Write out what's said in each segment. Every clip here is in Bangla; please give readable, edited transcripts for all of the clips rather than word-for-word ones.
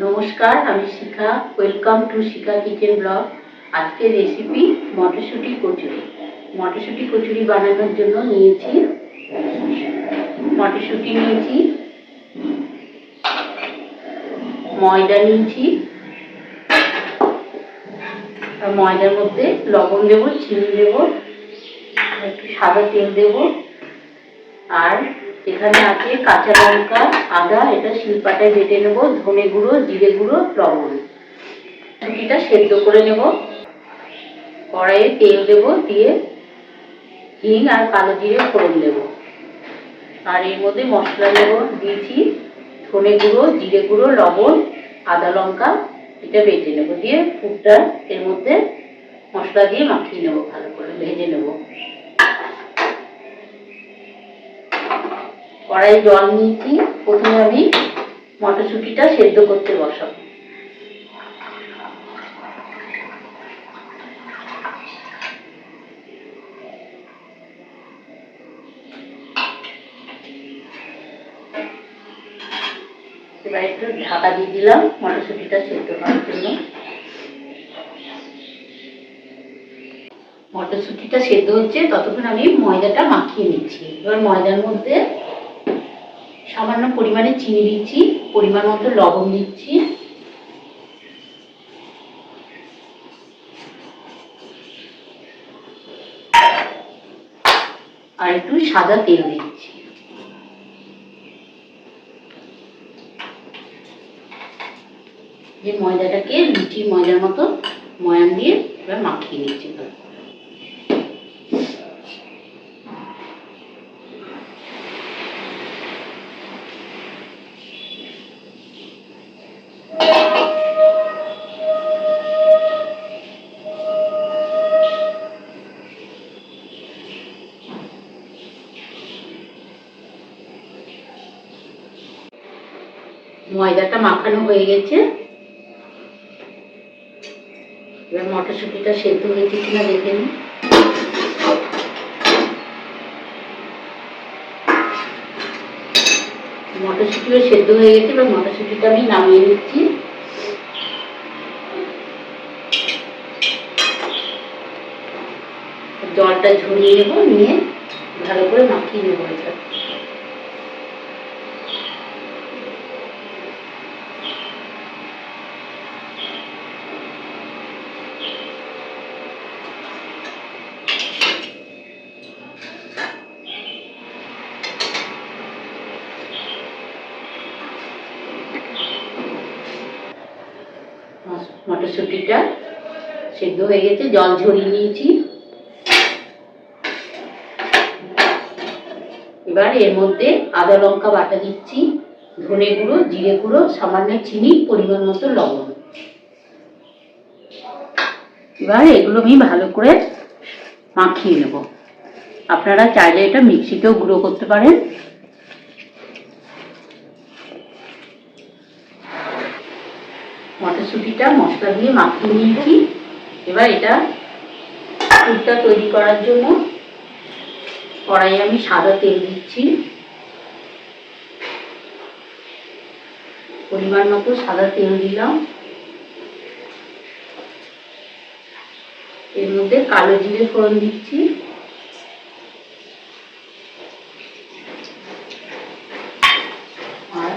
নমস্কার, আমি Shikha. Welcome to Shikha kitchen blog. আজকের রেসিপি মটরশুঁটি কচুরি। মটরশুঁটি কচুরি বানানোর জন্য নিয়েছি মটরশুঁটি, নিয়েছি ময়দা, নিয়েছি আর ময়দার মধ্যে লবণ দেবো, চিনি দেবো, একটু সাদা তেল দেবো, আর এখানে আছে কাঁচা লঙ্কা, আদা, এটা শিলপাটায় বেটে নেবো, ধনে গুঁড়ো, জিরে গুঁড়ো, লবণ। শুঁটিটা সেদ্ধ করে নেব। কড়াইয়ে তেল দেবো, দিয়ে হিং আর কালো জিরে ফোড়ন দেবো, আর এর মধ্যে মশলা নেব। দিয়েছি ধনে গুঁড়ো, জিরে গুঁড়ো, লবণ, আদা লঙ্কা, এটা বেটে নেব, দিয়ে পুরটা এর মধ্যে মশলা দিয়ে মাখিয়ে নেব, ভালো করে ভেজে নেব। কড়াই জল নিয়েছি, প্রথমে আমি মটরশুঁটিটা সেদ্ধ করতে বসাবো। এবার একটু ঢাকা দিয়ে দিলাম মটরশুঁটিটা সেদ্ধ হওয়ার জন্য। মটরশুঁটিটা সেদ্ধ হচ্ছে, ততক্ষণ আমি ময়দাটা মাখিয়ে নিচ্ছি। এবার ময়দার মধ্যে সামান্য পরিমাণে চিনি দিচ্ছি, পরিমাণ মতো লবণ দিচ্ছি, আর একটু সাদা তেল দিচ্ছি। যে ময়দাটাকে লুচি ময়দার মতো ময়ান দিয়ে এবার মাখিয়ে নিচ্ছি। ময়দাটা মাখানো হয়ে গেছে। এবার মটরশুঁটিটা সেদ্ধ হয়েছে কিনা দেখে নিই। মটরশুঁটিও সেদ্ধ হয়ে গেছে। এবার মটরশুঁটিটা আমি নামিয়ে নিচ্ছি। জলটা ঝরিয়ে নেব, নিয়ে ভালো করে মাখিয়ে নেব। এটা মটরশুঁটিটা সেদ্ধ হয়ে গেছে, জল ঝরিয়ে নিয়েছি। এবার এর মধ্যে আদা লঙ্কা বাটা দিচ্ছি, ধনে গুঁড়ো, জিরে গুঁড়ো, সামান্য চিনি, পরিমাণ মতো লবণ। এবার এগুলো আমি ভালো করে মাখিয়ে নেব। আপনারা চাইলে এটা মিক্সিতেও গুঁড়ো করতে পারেন। মটরশুঁটিটা মশলা দিয়ে মাখিয়ে নিয়েছি। এবার এটা পুরটা তৈরি করার জন্য কড়াইয়ে আমি সাদা তেল দিচ্ছি, পরিমাণ মতো সাদা তেল দিলাম। এর মধ্যে কালো জিরে ফোড়ন দিচ্ছি, আর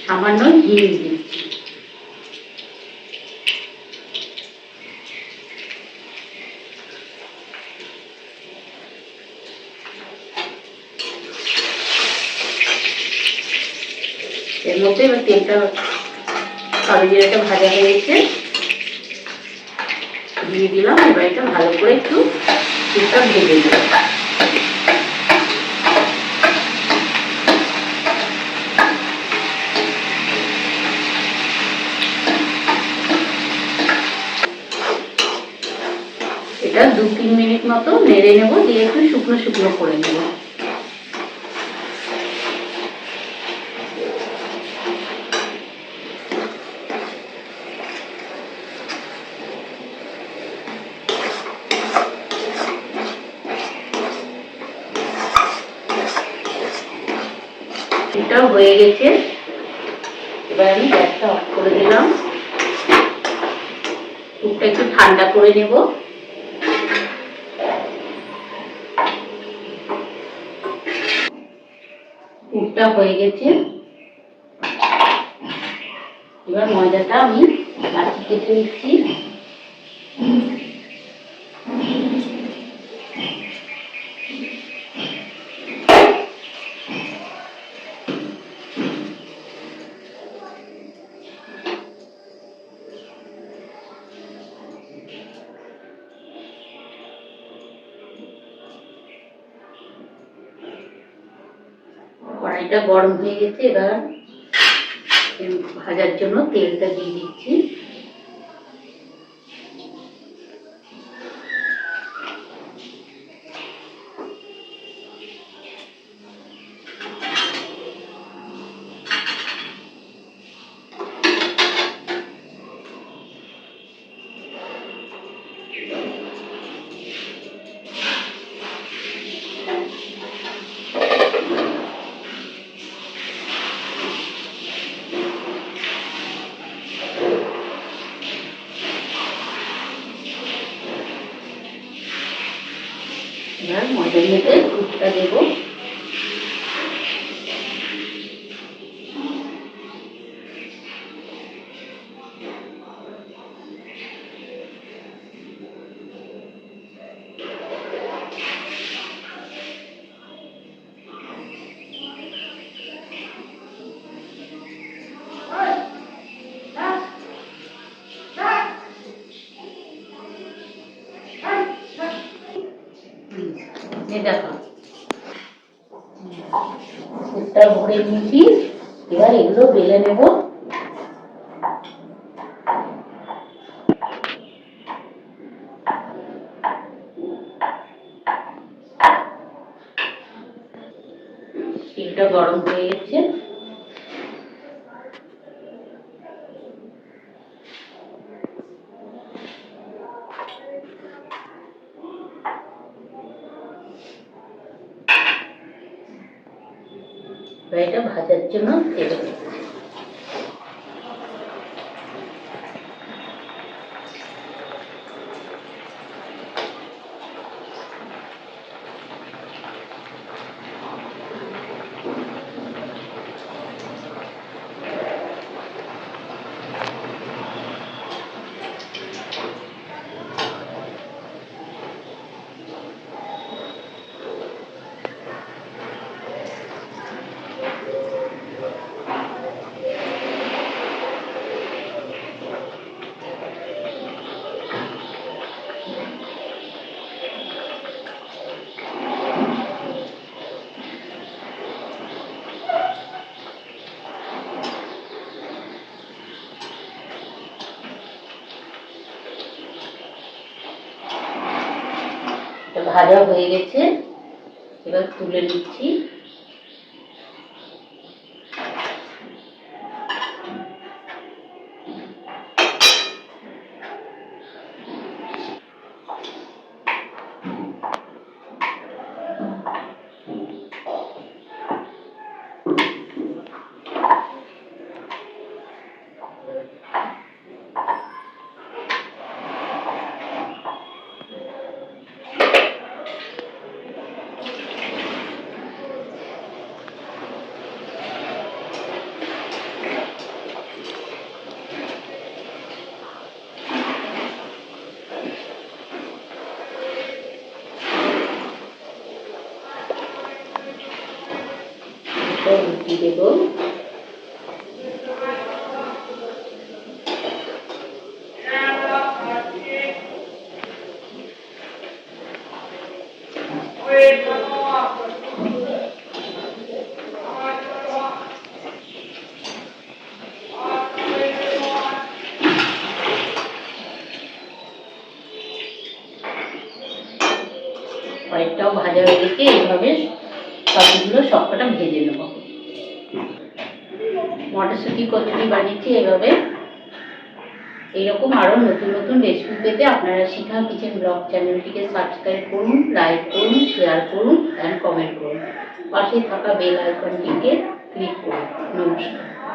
সামান্য হিং দিচ্ছি। এর মধ্যে এবার তেলটা, কালো জিরাটা ভাজা হয়ে গেছে, দিয়ে দিলাম। এবার এটা ভালো করে একটু তেলটা ভেজে নেব। এটা 2-3 মিনিট মতো নেড়ে নেব, দিয়ে একটু শুকনো শুকনো করে নেব। এটাও হয়ে গেছে। এবার আমি গ্যাসটা অফ করে দিলাম। দুধটা একটু ঠান্ডা করে নেব। দুধটা হয়ে গেছে। এবার ময়দাটা আমি লাচি কেটে নিচ্ছি। কড়াইটা গরম হয়ে গেছে। এবার ভাজার জন্য তেলটা দিয়ে দিচ্ছি। এবার ময়দার মধ্যে দুধটা দেবো। দেখো দুধটা ভরে নিয়েছি। এবার এগুলো বেলে নেব। তেলটা গরম হয়ে গেছে। এটা ভাজার জন্য তেল দিচ্ছি। ভাজা হয়ে গেছে। এবার তুলে নিচ্ছি। রুটি দেব। কয়েকটাও ভাজা হয়ে গেছে। এইভাবে সবগুলো সবকটা ভেজে নেব। মটরশুঁটি কচুরি বানিয়েছি এভাবে। এইরকম আরো নতুন নতুন রেসিপি পেতে আপনারা শিখা কিচেন ব্লগ চ্যানেলটিকে সাবস্ক্রাইব করুন, লাইক করুন, শেয়ার করুন এন্ড কমেন্ট করুন। পাশে থাকা বেল আইকনটিকে ক্লিক করুন। নমস্কার।